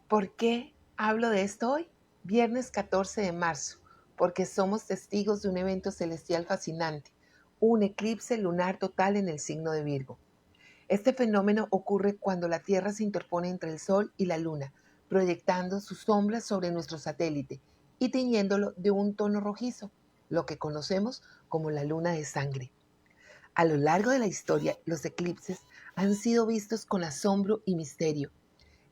Speaker 7: ¿Por qué hablo de esto hoy? Viernes 14 de marzo. Porque somos testigos de un evento celestial fascinante, un eclipse lunar total en el signo de Virgo. Este fenómeno ocurre cuando la Tierra se interpone entre el Sol y la Luna, proyectando sus sombras sobre nuestro satélite y tiñéndolo de un tono rojizo, lo que conocemos como la luna de sangre. A lo largo de la historia, los eclipses han sido vistos con asombro y misterio.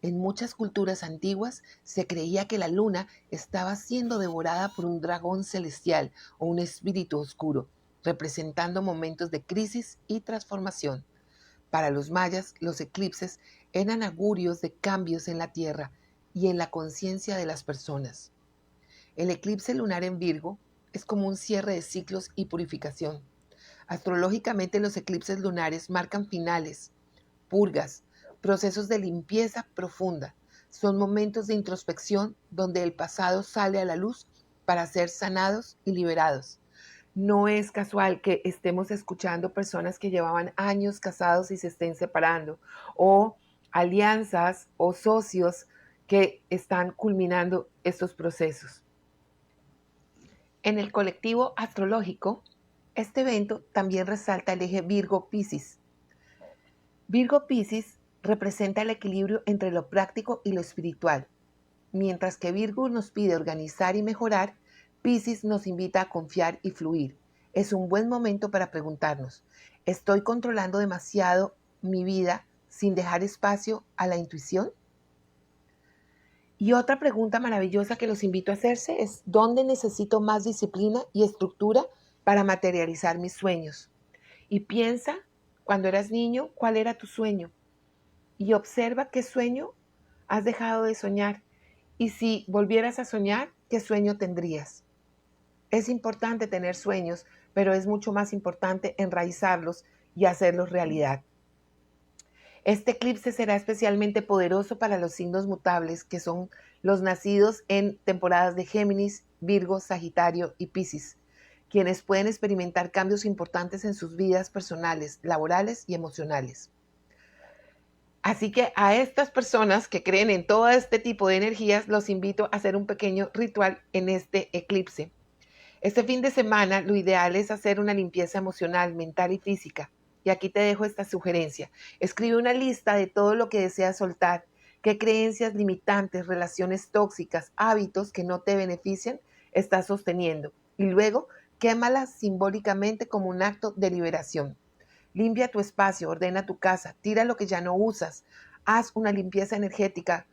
Speaker 7: En muchas culturas antiguas se creía que la luna estaba siendo devorada por un dragón celestial o un espíritu oscuro, representando momentos de crisis y transformación. Para los mayas, los eclipses eran augurios de cambios en la Tierra y en la conciencia de las personas. El eclipse lunar en Virgo es como un cierre de ciclos y purificación. Astrológicamente, los eclipses lunares marcan finales, purgas, procesos de limpieza profunda. Son momentos de introspección donde el pasado sale a la luz para ser sanados y liberados. No es casual que estemos escuchando personas que llevaban años casados y se estén separando, o alianzas o socios que están culminando estos procesos. En el colectivo astrológico, este evento también resalta el eje Virgo-Piscis. Virgo-Piscis representa el equilibrio entre lo práctico y lo espiritual. Mientras que Virgo nos pide organizar y mejorar, Piscis nos invita a confiar y fluir. Es un buen momento para preguntarnos, ¿estoy controlando demasiado mi vida sin dejar espacio a la intuición? Y otra pregunta maravillosa que los invito a hacerse es, ¿dónde necesito más disciplina y estructura para materializar mis sueños? Y piensa, cuando eras niño, ¿cuál era tu sueño? Y observa qué sueño has dejado de soñar. Y si volvieras a soñar, ¿qué sueño tendrías? Es importante tener sueños, pero es mucho más importante enraizarlos y hacerlos realidad. Este eclipse será especialmente poderoso para los signos mutables, que son los nacidos en temporadas de Géminis, Virgo, Sagitario y Piscis, quienes pueden experimentar cambios importantes en sus vidas personales, laborales y emocionales. Así que a estas personas que creen en todo este tipo de energías, los invito a hacer un pequeño ritual en este eclipse. Este fin de semana lo ideal es hacer una limpieza emocional, mental y física. Y aquí te dejo esta sugerencia. Escribe una lista de todo lo que deseas soltar, qué creencias limitantes, relaciones tóxicas, hábitos que no te benefician estás sosteniendo. Y luego quémalas simbólicamente como un acto de liberación. Limpia tu espacio, ordena tu casa, tira lo que ya no usas. Haz una limpieza energética.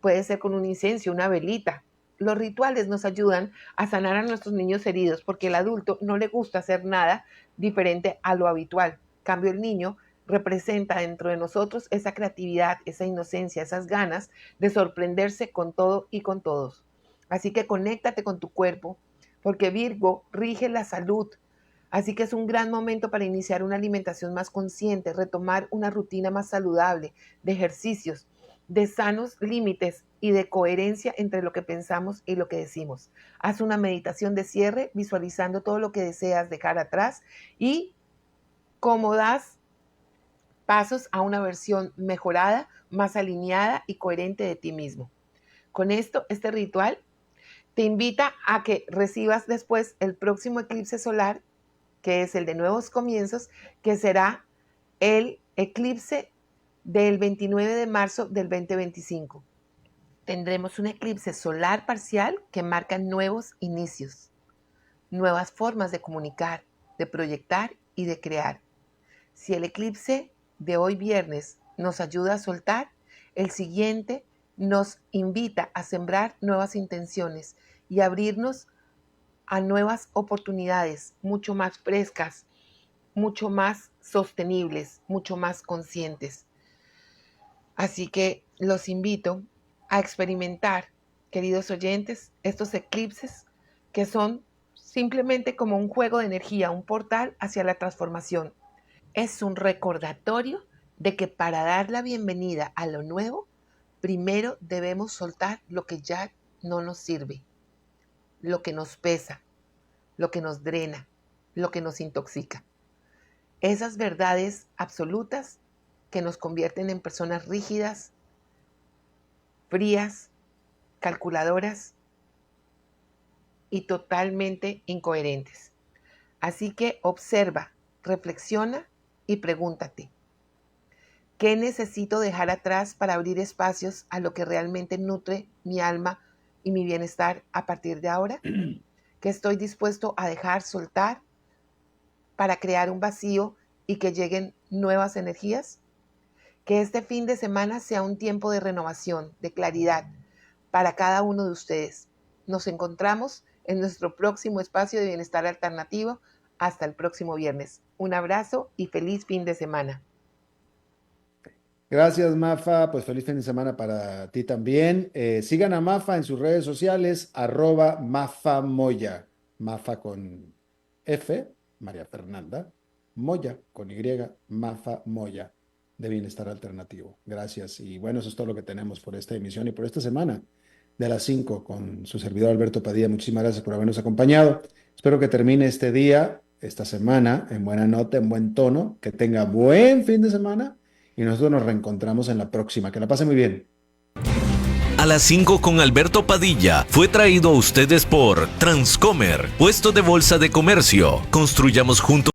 Speaker 7: Puede ser con un incienso, una velita. Los rituales nos ayudan a sanar a nuestros niños heridos porque el adulto no le gusta hacer nada diferente a lo habitual. En cambio, el niño representa dentro de nosotros esa creatividad, esa inocencia, esas ganas de sorprenderse con todo y con todos. Así que conéctate con tu cuerpo, porque Virgo rige la salud. Así que es un gran momento para iniciar una alimentación más consciente, retomar una rutina más saludable de ejercicios, de sanos límites y de coherencia entre lo que pensamos y lo que decimos. Haz una meditación de cierre visualizando todo lo que deseas dejar atrás y cómo das pasos a una versión mejorada, más alineada y coherente de ti mismo. Con esto, este ritual te invita a que recibas después el próximo eclipse solar, que es el de nuevos comienzos, que será el eclipse del 29 de marzo del 2025. Tendremos un eclipse solar parcial que marca nuevos inicios, nuevas formas de comunicar, de proyectar y de crear. Si el eclipse de hoy viernes nos ayuda a soltar, el siguiente nos invita a sembrar nuevas intenciones y abrirnos a nuevas oportunidades mucho más frescas, mucho más sostenibles, mucho más conscientes. Así que los invito a experimentar, queridos oyentes, estos eclipses que son simplemente como un juego de energía, un portal hacia la transformación. Es un recordatorio de que para dar la bienvenida a lo nuevo, primero debemos soltar lo que ya no nos sirve, lo que nos pesa, lo que nos drena, lo que nos intoxica. Esas verdades absolutas que nos convierten en personas rígidas, frías, calculadoras y totalmente incoherentes. Así que observa, reflexiona y pregúntate, ¿Qué necesito dejar atrás para abrir espacios a lo que realmente nutre mi alma y mi bienestar a partir de ahora? ¿Qué estoy dispuesto a dejar soltar para crear un vacío y que lleguen nuevas energías? Que este fin de semana sea un tiempo de renovación, de claridad para cada uno de ustedes. Nos encontramos en nuestro próximo espacio de bienestar alternativo. Hasta el próximo viernes. Un abrazo y feliz fin de semana.
Speaker 2: Gracias, Mafa. Pues feliz fin de semana para ti también. Sigan a Mafa en sus redes sociales, @mafamoya. Mafa con F, María Fernanda. Moya con Y, Mafa Moya, de Bienestar Alternativo. Gracias. Y bueno, eso es todo lo que tenemos por esta emisión y por esta semana de las 5 con su servidor Alberto Padilla. Muchísimas gracias por habernos acompañado. Espero que termine este día, esta semana, en buena nota, en buen tono, que tenga buen fin de semana y nosotros nos reencontramos en la próxima. Que la pase muy bien.
Speaker 1: A las 5 con Alberto Padilla fue traído a ustedes por Transcomer, puesto de bolsa de comercio. Construyamos juntos